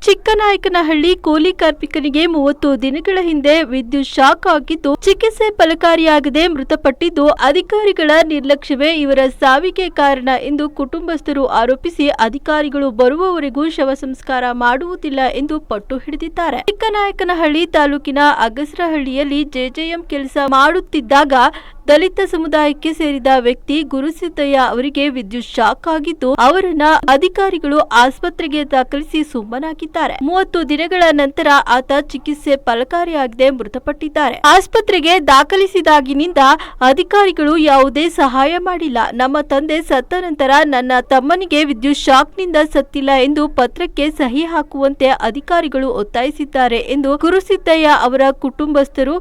ಚಿಕ್ಕನಾಯಕನಹಳ್ಳಿ ಕೂಲಿ ಕಾರ್ಮಿಕನಿಗೆ 30 ದಿನಗಳ ಹಿಂದೆ ವಿದ್ಯುತ್ ಶಾಕ್ ಆಗಿದ್ದು ಚಿಕಿತ್ಸೆ ಫಲಕಾರಿಯಾಗದೆ ಮೃತಪಟ್ಟಿದ್ದು ಅಧಿಕಾರಿಗಳ ನಿರ್ಲಕ್ಷ್ಯವೇ ಇವರ ಸಾವಿಗೆ ಕಾರಣ ಎಂದು ಕುಟುಂಬಸ್ಥರು ಆರೋಪಿಸಿ ಅಧಿಕಾರಿಗಳು ಬರುವವರೆಗೂ ಶವ ಸಂಸ್ಕಾರ ಮಾಡುವುದಿಲ್ಲ ಎಂದು ಪಟ್ಟು ಹಿಡಿದಿದ್ದಾರೆ. ಚಿಕ್ಕನಾಯಕನಹಳ್ಳಿ ತಾಲೂಕಿನ ಅಗಸರಹಳ್ಳಿಯಲ್ಲಿ ಜೆಜೆಎಂ ಕೆಲಸ ಮಾಡುತ್ತಿದ್ದಾಗ ದಲಿತ ಸಮುದಾಯಕ್ಕೆ ಸೇರಿದ ವ್ಯಕ್ತಿ ಗುರುಸಿದ್ದಯ್ಯ ಅವರಿಗೆ ವಿದ್ಯುತ್ ಶಾಕ್ ಆಗಿದ್ದು ಅವರನ್ನ ಅಧಿಕಾರಿಗಳು ಆಸ್ಪತ್ರೆಗೆ ದಾಖಲಿಸಿ ಸುಮ್ಮನಾಗಿದ್ದಾರೆ. 30 ದಿನಗಳ ನಂತರ ಆತ ಚಿಕಿತ್ಸೆ ಫಲಕಾರಿಯಾಗದೆ ಮೃತಪಟ್ಟಿದ್ದಾರೆ. ಆಸ್ಪತ್ರೆಗೆ ದಾಖಲಿಸಿದಾಗಿನಿಂದ ಅಧಿಕಾರಿಗಳು ಯಾವುದೇ ಸಹಾಯ ಮಾಡಿಲ್ಲ. ನಮ್ಮ ತಂದೆ ಸತ್ತ ನಂತರ ನನ್ನ ತಮ್ಮನಿಗೆ ವಿದ್ಯುತ್ ಶಾಕ್ನಿಂದ ಸತ್ತಿಲ್ಲ ಎಂದು ಪತ್ರಕ್ಕೆ ಸಹಿ ಹಾಕುವಂತೆ ಅಧಿಕಾರಿಗಳು ಒತ್ತಾಯಿಸಿದ್ದಾರೆ ಎಂದು ಗುರುಸಿದ್ದಯ್ಯ ಅವರ ಕುಟುಂಬಸ್ಥರು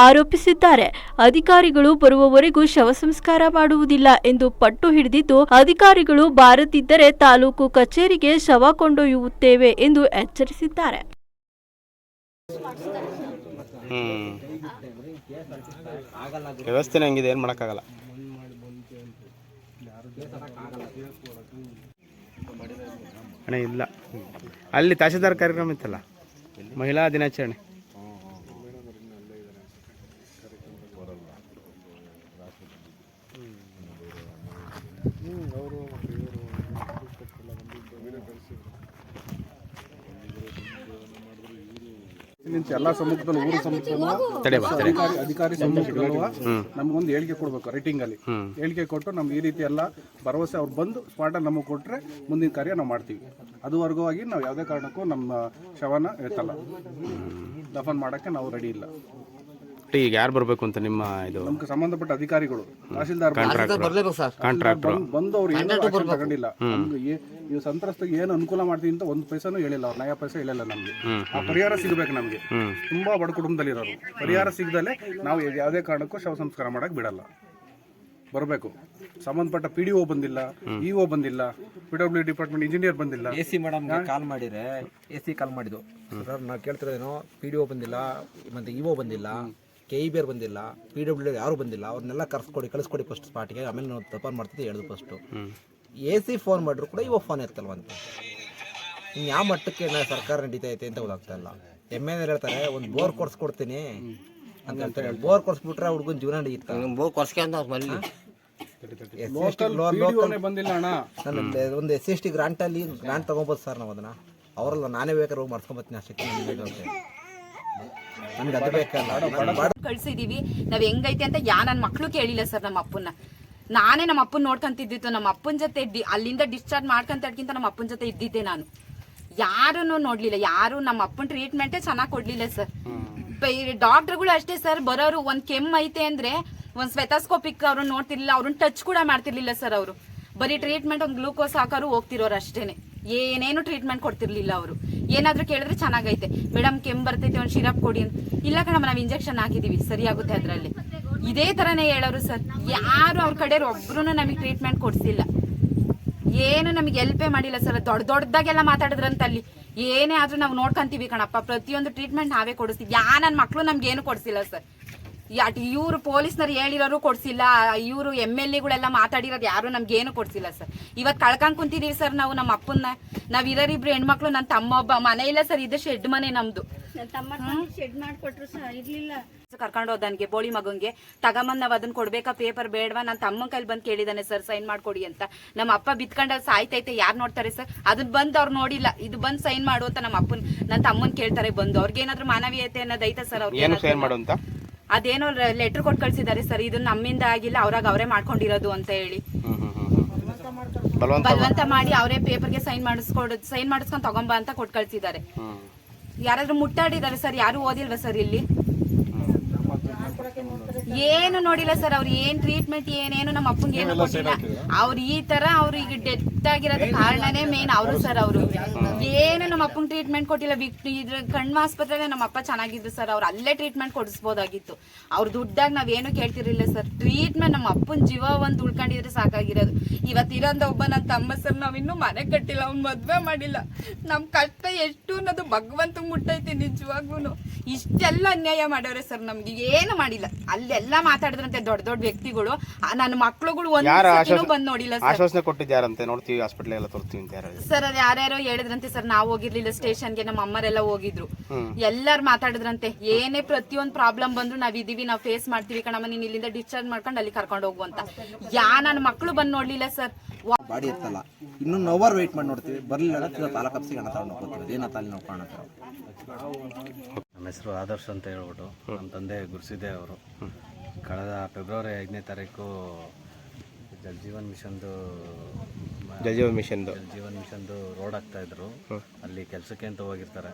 ಆರೋಪಿಸಿದ್ದಾರೆ. ಅಧಿಕಾರಿಗಳು ಬರುವವರೆಗೂ ಶವ ಸಂಸ್ಕಾರ ಮಾಡುವುದಿಲ್ಲ ಎಂದು ಪಟ್ಟು ಹಿಡಿದಿದ್ದು ಅಧಿಕಾರಿಗಳು ಬಾರದಿದ್ದರೆ ತಾಲೂಕು ಕಚೇರಿಗೆ ಶವ ಕೊಂಡೊಯ್ಯುತ್ತೇವೆ ಎಂದು ಎಚ್ಚರಿಸಿದ್ದಾರೆ. ವ್ಯವಸ್ಥೆ ಹಂಗಿದೆ, ಏನು ಮಾಡೋಕ್ಕಾಗಲ್ಲ. ಅಣ್ಣ ಇಲ್ಲ, ಅಲ್ಲಿ ತಹಶೀಲ್ದಾರ್ ಕಾರ್ಯಕ್ರಮ ಇತ್ತಲ್ಲ, ಮಹಿಳಾ ದಿನಾಚರಣೆ. ಎಲ್ಲ ಸಮ್ಮುಖದಲ್ಲಿ ಊರು ಸಮ್ಮುಖದಲ್ಲಿ ಅಧಿಕಾರಿ ಸಮ್ಮುಖದಲ್ವ ನಮ್ಗೊಂದು ಹೇಳಿಕೆ ಕೊಡ್ಬೇಕು. ರೈಟಿಂಗ್ ಅಲ್ಲಿ ಹೇಳಿಕೆ ಕೊಟ್ಟು ನಮ್ಗೆ ಈ ರೀತಿ ಎಲ್ಲ ಭರವಸೆ ಅವ್ರು ಬಂದು ಸ್ಪಾಟಲ್ಲಿ ನಮಗೆ ಕೊಟ್ರೆ ಮುಂದಿನ ಕಾರ್ಯ ನಾವು ಮಾಡ್ತೀವಿ. ಅದುವರೆಗೂ ಆಗಿ ನಾವು ಯಾವುದೇ ಕಾರಣಕ್ಕೂ ನಮ್ಮ ಶವನ ಎತ್ತಲ್ಲ, ದಫನ್ ಮಾಡಕ್ಕೆ ನಾವು ರೆಡಿ ಇಲ್ಲ. ಈಗ ಯಾರು ಬರಬೇಕು ಅಂತ ನಿಮ್ಮ ಇದು ನಮ್ಗೆ ಸಂಬಂಧಪಟ್ಟ ಅಧಿಕಾರಿಗಳು ತಹಶೀಲ್ದಾರ್ ಬಂದು ಅವ್ರು ಏನು ಆಕ್ಷನ್ ತಗೊಂಡಿಲ್ಲ. ನಮ್ಗೆ ಈ ಸಂತ್ರಸ್ತಿಗೆ ಏನು ಅನುಕೂಲ ಮಾಡ್ತೀವಿ ಅಂತ ಒಂದು ಪೈಸಾನು ಹೇಳಿಲ್ಲ, ಅವ್ರು ನಯ ಪೈಸೆ ಹೇಳಿಲ್ಲ. ನಮ್ಗೆ ಆ ಪರಿಹಾರ ಸಿಗಬೇಕು. ನಮ್ಗೆ ತುಂಬಾ ಬಡ ಕುಟುಂಬದಲ್ಲಿರೋರು ಪರಿಹಾರ ಸಿಗದಲ್ಲೇ ನಾವು ಯಾವುದೇ ಕಾರಣಕ್ಕೂ ಶವ ಸಂಸ್ಕಾರ ಮಾಡಕ್ ಬಿಡಲ್ಲ. ಬರಬೇಕು. ಸಂಬಂಧಪಟ್ಟ PDO ಬಂದಿಲ್ಲ, EO ಬಂದಿಲ್ಲ, PW ಡಿಪಾರ್ಟ್ಮೆಂಟ್ ಇಂಜಿನಿಯರ್ ಬಂದಿಲ್ಲ. AC ಮೇಡಮ್ ಕಾಲ್ ಮಾಡಿದ್ರೆ AC ಕಾಲ್ ಮಾಡಿದ್ದು ಸರ್, ನಾವು ಕೇಳ್ತಿರೋದೇನೋ PDO ಬಂದಿಲ್ಲ, ಮತ್ತೆ EO ಬಂದಿಲ್ಲ, KEBR ಬಂದಿಲ್ಲ, PW ಯಾರು ಬಂದಿಲ್ಲ, ಅವ್ರನ್ನೆಲ್ಲ ಕಳಿಸ್ಕೊಡಿ ಫಸ್ಟ್ ಸ್ಪಾಟಿಗೆ, ಆಮೇಲೆ ನಾವು ತಪಾನ್ ಮಾಡ್ತಿದ್ದೆ ಹೇಳಿದ್ರು ಫಸ್ಟು. AC ಫೋನ್ ಮಾಡಿದ್ರು ಕೂಡ EO ಫೋನ್ ಎತ್ತಲ್ವಂತೆ. ಇನ್ನು ಯಾವ ಮಟ್ಟಕ್ಕೆ ಸರ್ಕಾರ ನಡೀತಾ ಐತೆ ಅಂತ ಗೊತ್ತಾಗ್ತಾ ಇಲ್ಲ. MNA ಹೇಳ್ತಾರೆ ಒಂದು ಬೋರ್ ಕೊಡ್ಸ್ಕೊಡ್ತೀನಿ ಅಂತ ಹೇಳ್ತಾರೆ. ಬೋರ್ ಕೊಡ್ಸ್ಬಿಟ್ರೆ ಹುಡುಗನ ಜೀವನ ನಡೆಯುತ್ತೆ. ಬೋರ್ ಕೊಡ್ಸ್ಕೊಂಡ ಒಂದು SC ಗ್ರಾಂಟ್ ಅಲ್ಲಿ ಗ್ರಾಂಟ್ ತಗೋಬೋದು ಸರ್. ನಾವು ಅದನ್ನ ಅವರಲ್ಲ, ನಾನೇ ಬೇಕಾದ್ರೆ ಹೋಗಿ ಮಾಡ್ಸ್ಕೊಂಬತ್ತೀನಿ ಅಷ್ಟಕ್ಕೆ. ನಮ್ಗೆ ಅದು ಬೇಕಲ್ಲ, ಕಳ್ಸಿದೀವಿ. ನಾವ್ ಹೆಂಗೈತೆ ಅಂತ ನನ್ನ ಮಕ್ಳು ಕೇಳಿಲ್ಲ ಸರ್. ನಮ್ಮ ಅಪ್ಪನ ನಾನೇ ನಮ್ಮ ಅಪ್ಪನ ನೋಡ್ಕೊಂತಿದ್ದಿತ್ತು. ನಮ್ಮ ಅಪ್ಪನ ಜೊತೆ ಅಲ್ಲಿಂದ ಡಿಸ್ಚಾರ್ಜ್ ಮಾಡ್ಕೊಂತಡ್ಕಿಂತ ನಮ್ಮ ಅಪ್ಪನ ಜೊತೆ ಇದ್ದಿದ್ದೆ ನಾನು. ಯಾರನ್ನು ನೋಡ್ಲಿಲ್ಲ, ಯಾರು ನಮ್ಮ ಅಪ್ಪನ ಟ್ರೀಟ್ಮೆಂಟೇ ಚೆನ್ನಾಗಿ ಕೊಡ್ಲಿಲ್ಲ ಸರ್. ಡಾಕ್ಟರ್ಗಳು ಅಷ್ಟೇ ಸರ್, ಬರೋರು ಒಂದ್ ಕೆಮ್ಮು ಐತೆ ಅಂದ್ರೆ ಒಂದ್ ಸ್ವೆತಾಸ್ಕೋಪಿಕ್ ಅವ್ರು ನೋಡ್ತಿರ್ಲಿಲ್ಲ, ಅವ್ರನ್ನ ಟಚ್ ಕೂಡ ಮಾಡ್ತಿರ್ಲಿಲ್ಲ ಸರ್. ಅವರು ಬರೀ ಟ್ರೀಟ್ಮೆಂಟ್ ಒಂದು ಗ್ಲೂಕೋಸ್ ಹಾಕೋರು ಹೋಗ್ತಿರೋರು ಅಷ್ಟೇನೆ, ಏನೇನು ಟ್ರೀಟ್ಮೆಂಟ್ ಕೊಡ್ತಿರ್ಲಿಲ್ಲ ಅವರು. ಏನಾದ್ರೂ ಕೇಳಿದ್ರೆ ಚೆನ್ನಾಗೈತೆ ಮೇಡಮ್, ಕೆಮ್ಮು ಬರ್ತೈತೆ, ಒಂದು ಸಿರಪ್ ಕೊಡಿ ಅಂತ. ಇಲ್ಲ ಕಣಮ್ಮ, ನಾವು ಇಂಜೆಕ್ಷನ್ ಹಾಕಿದೀವಿ, ಸರಿಯಾಗುತ್ತೆ ಅದರಲ್ಲಿ. ಇದೇ ತರನೇ ಹೇಳೋರು ಸರ್. ಯಾರು ಅವ್ರ ಕಡೆ ಒಬ್ರು ನಮಗೆ ಟ್ರೀಟ್ಮೆಂಟ್ ಕೊಡ್ಸಿಲ್ಲ, ಏನು ನಮಗೆ ಹೆಲ್ಪೇ ಮಾಡಿಲ್ಲ ಸರ್. ದೊಡ್ಡದಾಗೆಲ್ಲ ಮಾತಾಡಿದ್ರಂತ ಅಲ್ಲಿ. ಏನೇ ಆದ್ರೂ ನಾವು ನೋಡ್ಕೊಂತೀವಿ ಕಣಪ್ಪ, ಪ್ರತಿಯೊಂದು ಟ್ರೀಟ್ಮೆಂಟ್ ನಾವೇ ಕೊಡಿಸ್ತೀವಿ. ನನ್ನ ಮಕ್ಳು ನಮ್ಗೆ ಏನು ಕೊಡ್ಸಿಲ್ಲ ಸರ್. ಇವ್ರು ಪೊಲೀಸ್ನವ್ರು ಹೇಳಿರೋರು ಕೊಡ್ಸಿಲ್ಲ, ಇವರು MLAಗಳೆಲ್ಲ ಮಾತಾಡಿರೋದು ಯಾರು ನಮ್ಗೇನು ಕೊಡ್ಸಿಲ್ಲ ಸರ್. ಇವತ್ತು ಕಳ್ಕೊಂಡ್ ಕುಂತಿದೀವಿ ಸರ್ ನಾವು ನಮ್ಮ ಅಪ್ಪನ್ನ. ನಾವ್ ಇರೋರಿಬ್ರು ಹೆಣ್ಮಕ್ಳು, ನನ್ನ ತಮ್ಮ ಒಬ್ಬ. ಮನೆ ಇಲ್ಲ ಸರ್, ಇದು ಶೆಡ್ ಮನೆ ನಮ್ದು. ಕರ್ಕೊಂಡು ಹೋದನ್ಗೆ ಬೋಳಿ ಮಗಂಗೆ ತಗೊಂಬಂದ್ ನಾವ್ ಅದನ್ನ ಕೊಡ್ಬೇಕಾ, ಪೇಪರ್ ಬೇಡವಾ? ನನ್ನ ತಮ್ಮನ ಕೈಲಿ ಬಂದ್ ಕೇಳಿದಾನೆ ಸರ್, ಸೈನ್ ಮಾಡ್ಕೊಡಿ ಅಂತ. ನಮ್ಮ ಅಪ್ಪ ಬಿತ್ಕೊಂಡ ಸಾಯ್ತೈತೆ, ಯಾರು ನೋಡ್ತಾರೆ ಸರ್? ಅದನ್ನ ಬಂದ್ ಅವ್ರು ನೋಡಿಲ್ಲ, ಇದು ಬಂದ್ ಸೈನ್ ಮಾಡು ಅಂತ ನಮ್ಮ ಅಪ್ಪನ್ ನನ್ನ ತಮ್ಮನ್ ಕೇಳ್ತಾರೆ ಬಂದು. ಅವ್ರಿಗೇನಾದ್ರೂ ಮಾನವೀಯತೆ ಅನ್ನೋದೈತೆ ಸರ್? ಅವ್ರಿಗೆ ಅದೇನೋ ಲೆಟರ್ ಕೊಟ್ಟು ಕಳ್ಸಿದ್ದಾರೆ ಸರ್, ಇದು ನಮ್ಮಿಂದ ಆಗಿಲ್ಲ, ಅವರೇ ಮಾಡ್ಕೊಂಡಿರೋದು ಅಂತ ಹೇಳಿ ಬಲವಂತ ಮಾಡಿ ಅವರೇ ಪೇಪರ್ಗೆ ಸೈನ್ ಮಾಡಿಸ್ಕೊಂಡು ತಗೊಂಬ ಅಂತ ಕೊಟ್ಟು ಕಳ್ಸಿದ್ದಾರೆ. ಯಾರಾದ್ರೂ ಮುಟ್ಟಾಡಿದ್ದಾರೆ ಸರ್? ಯಾರು ಓದಿಲ್ವಾ ಸರ್ ಇಲ್ಲಿ? ಏನು ನೋಡಿಲ್ಲ ಸರ್. ಅವ್ರು ಏನ್ ಟ್ರೀಟ್ಮೆಂಟ್ ಏನೇನು ನಮ್ಮ ಅಪ್ಪಂಗೆ ಏನು ಕೊಟ್ಟಿಲ್ಲ. ಅವ್ರು ಈ ತರ ಈಗ ಡೆತ್ ಆಗಿರೋದ ಕಾರಣನೇ ಮೇನ್ ಅವರು ಸರ್. ಅವರು ಏನು ನಮ್ಮ ಅಪ್ಪಂಗೆ ಟ್ರೀಟ್ಮೆಂಟ್ ಕೊಟ್ಟಿಲ್ಲ. ಇದ್ರ ಕಣ್ಣು ಆಸ್ಪತ್ರೆ ನಮ್ಮ ಅಪ್ಪ ಚೆನ್ನಾಗಿದ್ರು ಸರ್, ಅವ್ರು ಅಲ್ಲೇ ಟ್ರೀಟ್ಮೆಂಟ್ ಕೊಡಿಸ್ಬೋದಾಗಿತ್ತು. ಅವ್ರ ದುಡ್ಡಾಗ ನಾವೇನು ಕೇಳ್ತಿರ್ಲಿಲ್ಲ ಸರ್. ಟ್ರೀಟ್ಮೆಂಟ್ ನಮ್ಮ ಅಪ್ಪನ ಜೀವ ಒಂದು ಉಳ್ಕೊಂಡಿದ್ರೆ ಸಾಕಾಗಿರೋದು. ಇವತ್ತಿರೋಂದ ಒಬ್ಬ ನನ್ನ ತಮ್ಮ ಸರ್, ನಾವಿನ್ನೂ ಮನೆ ಕಟ್ಟಿಲ್ಲ, ಅವ್ನು ಮದ್ವೆ ಮಾಡಿಲ್ಲ. ನಮ್ ಕಷ್ಟ ಎಷ್ಟು ಅನ್ನೋದು ಭಗವಂತ ಮುಟ್ಟೈತಿ ನಿಜವಾಗ್ಲೂ. ಇಷ್ಟೆಲ್ಲ ಅನ್ಯಾಯ ಮಾಡೋರೆ ಸರ್, ನಮ್ಗೆ ಏನು ಮಾಡಿಲ್ಲ. ಅಲ್ಲೇ ಎಲ್ಲ ಮಾತಾಡಿದ್ರಂತೆ ದೊಡ್ಡ ದೊಡ್ಡ ವ್ಯಕ್ತಿಗಳು. ನನ್ನ ಮಕ್ಳುಗಳು ಒಂದ್ ಯಾರು ಸತಿನೂ ಬಂದ್ ನೋಡಿಲ್ಲ ಸರ್. ಆಶ್ವಾಸನೆ ಕೊಟ್ಟಿದ್ದಾರಂತೆ, ನೋಡ್ತೀವಿ ಹಾಸ್ಪಿಟ್ಲ್ ಎಲ್ಲ ತೋರಿಸ್ತೀವಿ ಅಂತ ಯಾರು? ಸರ್ ಅದು ಯಾರ್ಯಾರೋ ಹೇಳಿದ್ರಂತೆ ಸರ್, ನಾವು ಹೋಗಿರ್ಲಿಲ್ಲ ಸ್ಟೇಷನ್ಗೆ, ನಮ್ಮ ಅಮ್ಮರೆಲ್ಲ ಹೋಗಿದ್ರು. ಎಲ್ಲಾರು ಮಾತಾಡಿದ್ರಂತೆ, ಏನೇ ಪ್ರತಿಯೊಂದು ಪ್ರಾಬ್ಲಮ್ ಬಂದ್ರು ನಾವ್ ಇದೀವಿ, ನಾವ್ ಫೇಸ್ ಮಾಡ್ತೀವಿ ಕಣಮ್ಮ, ನೀನ್ ಇಲ್ಲಿಂದ ಡಿಸ್ಚಾರ್ಜ್ ಮಾಡ್ಕೊಂಡು ಅಲ್ಲಿ ಕರ್ಕೊಂಡು ಹೋಗು ಅಂತ. ನನ್ನ ಮಕ್ಳು ಬಂದ್ ನೋಡ್ಲಿಲ್ಲ ಸರ್. ಬಾಡಿ ಎತ್ತಲ್ಲ, ಇನ್ನೊಂದು ಓವರ್ ವೆಯ್ಟ್ ಮಾಡಿ ನೋಡ್ತೀವಿ, ಬರ್ಲಿಲ್ಲ ತಾಲೂಕು ಆಫೀಸಿಗೆ ಹಣ ತಗೊಂಡು ಹೋಗ್ತೀವಿ, ಅದೇನ ತಾಲಿ ನೋಡ್ಕೊಳ್ಳೋಣ. ನಮ್ಮ ಹೆಸರು ಆದರ್ಶ್ ಅಂತ ಹೇಳ್ಬಿಟ್ಟು, ನಮ್ಮ ತಂದೆ ಗುರುಸಿದ್ದೆ ಅವರು. ಕಳೆದ ಫೆಬ್ರವರಿ 5ನೇ ತಾರೀಕು ಜಲಜೀವನ್ ಮಿಷನ್ದು ರೋಡ್ ಹಾಕ್ತಾಯಿದ್ರು. ಅಲ್ಲಿ ಕೆಲಸಕ್ಕೆ ಅಂತ ಹೋಗಿರ್ತಾರೆ.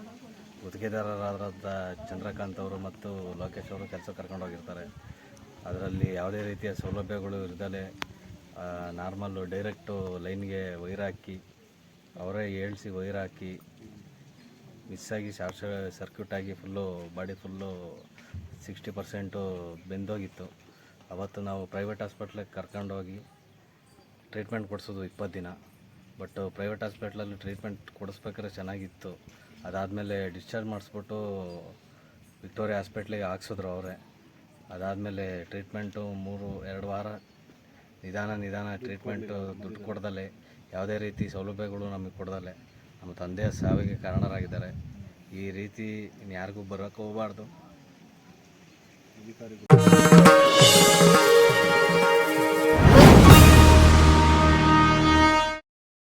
ಗುತ್ತಿಗೆದಾರರಾದ ಚಂದ್ರಕಾಂತ್ ಅವರು ಮತ್ತು ಲೋಕೇಶ್ ಅವರು ಕೆಲಸ ಕರ್ಕೊಂಡು ಹೋಗಿರ್ತಾರೆ. ಅದರಲ್ಲಿ ಯಾವುದೇ ರೀತಿಯ ಸೌಲಭ್ಯಗಳು ಇರದಲೇ ನಾರ್ಮಲ್ಲು ಡೈರೆಕ್ಟು ಲೈನ್ಗೆ ವೈರ್ ಹಾಕಿ, ಅವರೇ ಏಳಿಸಿ ವೈರ್ ಹಾಕಿ ಮಿಸ್ಸಾಗಿ ಶಾರ್ಟ್ ಸರ್ಕ್ಯೂಟ್ ಆಗಿ ಬಾಡಿ ಫುಲ್ಲು 60% ಬೆಂದೋಗಿತ್ತು. ಅವತ್ತು ನಾವು ಪ್ರೈವೇಟ್ ಹಾಸ್ಪಿಟ್ಲಿಗೆ ಕರ್ಕೊಂಡೋಗಿ ಟ್ರೀಟ್ಮೆಂಟ್ ಕೊಡಿಸೋದು 20 ದಿನ. ಬಟ್ ಪ್ರೈವೇಟ್ ಹಾಸ್ಪಿಟ್ಲಲ್ಲಿ ಟ್ರೀಟ್ಮೆಂಟ್ ಕೊಡಿಸ್ಬೇಕಾದ್ರೆ ಚೆನ್ನಾಗಿತ್ತು. ಅದಾದಮೇಲೆ ಡಿಸ್ಚಾರ್ಜ್ ಮಾಡಿಸ್ಬಿಟ್ಟು ವಿಕ್ಟೋರಿಯಾ ಹಾಸ್ಪಿಟ್ಲಿಗೆ ಹಾಕ್ಸಿದ್ರು ಅವರೇ. ಅದಾದಮೇಲೆ ಟ್ರೀಟ್ಮೆಂಟು 2 ವಾರ ನಿಧಾನ ಟ್ರೀಟ್ಮೆಂಟು ದುಡ್ಡು ಕೊಡ್ದಲೆ, ಯಾವುದೇ ರೀತಿ ಸೌಲಭ್ಯಗಳು ನಮಗೆ ಕೊಡ್ದಲೆ ನಮ್ಮ ತಂದೆಯ ಸಾವಿಗೆ ಕಾರಣರಾಗಿದ್ದಾರೆ. ಈ ರೀತಿ ಇನ್ಯಾರಿಗೂ ಬರೋಕ್ಕೆ ಹೋಗಬಾರ್ದು.